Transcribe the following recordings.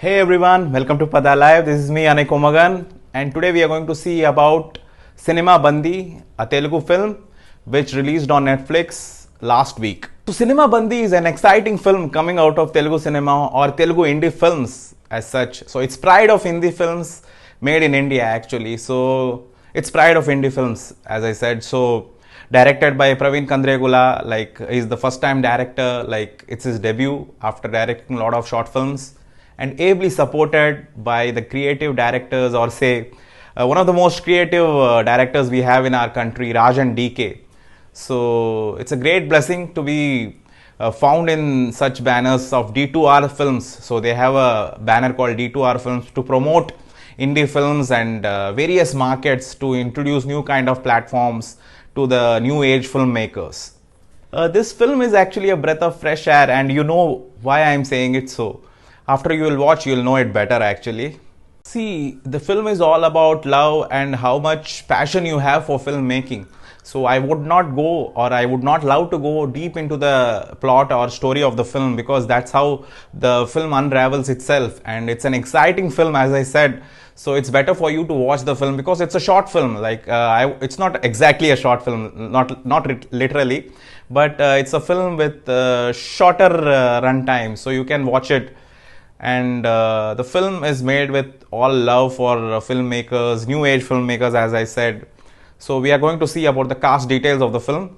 Hey everyone, welcome to Pada Live. This is me Anik Omagan, and today we are going to see about Cinema Bandi, a Telugu film which released on Netflix last week. So Cinema Bandi is an exciting film coming out of Telugu cinema or Telugu indie films as such. So it's pride of indie films made in India actually. So it's pride of indie films as I said. So directed by Praveen Kandregula, like he's the first time director, like it's his debut after directing a lot of short films, and ably supported by the creative directors, or say one of the most creative directors we have in our country, Rajan DK. So it's a great blessing to be found in such banners of D2R Films. So they have a banner called D2R Films to promote indie films and various markets, to introduce new kind of platforms to the new age filmmakers. This film is actually a breath of fresh air, and you know why I am saying it so. After you will watch, you will know it better actually. See, the film is all about love and how much passion you have for filmmaking. So I would not go, or I would not love to go deep into the plot or story of the film, because that's how the film unravels itself, and it's an exciting film as I said. So it's better for you to watch the film because it's a short film. Like it's not exactly a short film, not literally, but it's a film with shorter run time, so you can watch it. And the film is made with all love for filmmakers, new age filmmakers as I said. So we are going to see about the cast details of the film.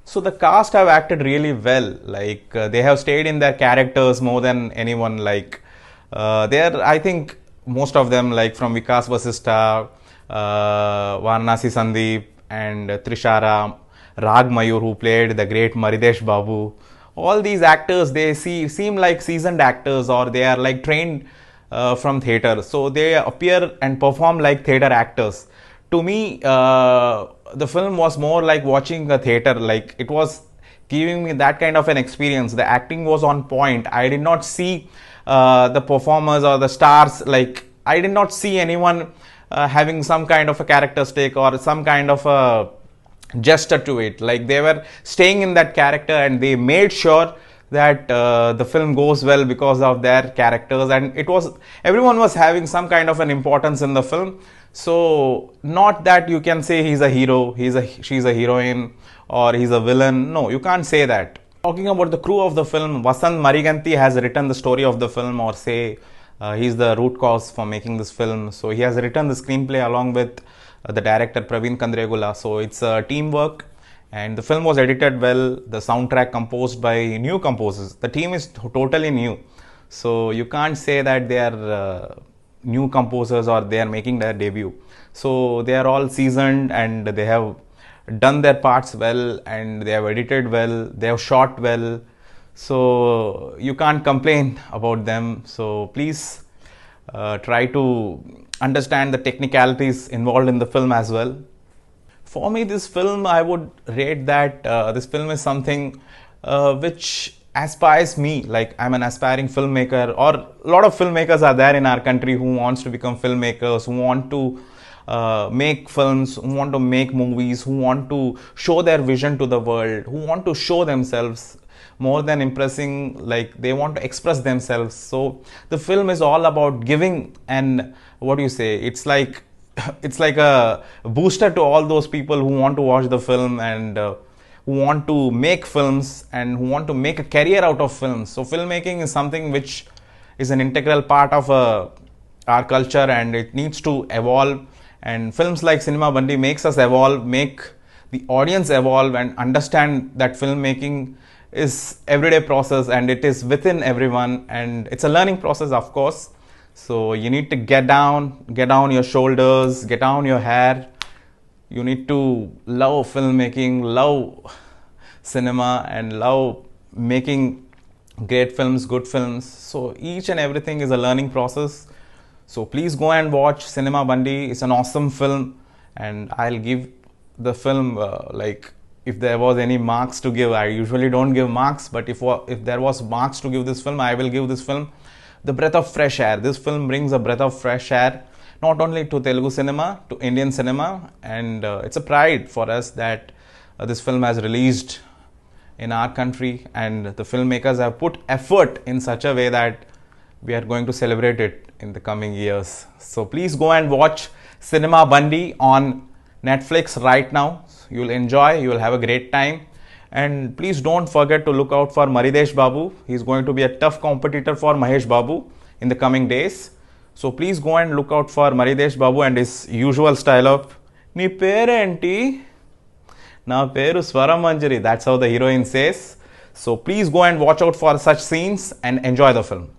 So the cast have acted really well, like they have stayed in their characters more than anyone. Like they're, I think most of them, like from Vikas Vasista, Varanasi Sandeep, and Trishara, Rag Mayur, who played the great Maridesh Babu. All these actors, they seem like seasoned actors, or they are like trained from theatre. So they appear and perform like theatre actors. To me, the film was more like watching a theatre. Like it was giving me that kind of an experience. The acting was on point. I did not see the performers or the stars, like I did not see anyone having some kind of a characteristic or some kind of a gesture to it. Like they were staying in that character, and they made sure that the film goes well because of their characters, and it was, everyone was having some kind of an importance in the film. So not that you can say he's a hero, she's a heroine, or he's a villain. No, you can't say that. Talking about the crew of the film, Vasant Mariganti has written the story of the film, or say he's the root cause for making this film. So he has written the screenplay along with the director Praveen Kandregula. So it's a teamwork, and the film was edited well. The soundtrack composed by new composers. The team is totally new, so you can't say that they are new composers or they are making their debut. So they are all seasoned, and they have done their parts well, and they have edited well, they have shot well. So you can't complain about them. So please try to understand the technicalities involved in the film as well. For me, this film, I would rate that this film is something which aspires me. Like I'm an aspiring filmmaker, or a lot of filmmakers are there in our country who wants to become filmmakers, who want to make films, who want to make movies, who want to show their vision to the world, who want to show themselves more than impressing, like they want to express themselves. So the film is all about giving, and what do you say, it's like it's like a booster to all those people who want to watch the film, and who want to make films, and who want to make a career out of films. So filmmaking is something which is an integral part of our culture, and it needs to evolve. And films like Cinema Bandi makes us evolve, make the audience evolve, and understand that filmmaking is everyday process, and it is within everyone, and it's a learning process, of course. So you need to get down your shoulders, get down your hair. You need to love filmmaking, love cinema, and love making great films, good films. So each and everything is a learning process. So please go and watch Cinema Bandi. It's an awesome film, and I'll give the film like, if there was any marks to give, I usually don't give marks, but if there was marks to give this film, I will give this film the breath of fresh air. This film brings a breath of fresh air, not only to Telugu cinema, to Indian cinema, and it's a pride for us that this film has released in our country, and the filmmakers have put effort in such a way that we are going to celebrate it in the coming years. So please go and watch Cinema Bandi on Netflix right now. You'll enjoy, you'll have a great time. And please don't forget to look out for Maridesh Babu. He's going to be a tough competitor for Mahesh Babu in the coming days. So please go and look out for Maridesh Babu and his usual style of "Nee perenti?" Na peru Swaramanjari. That's how the heroine says. So please go and watch out for such scenes and enjoy the film.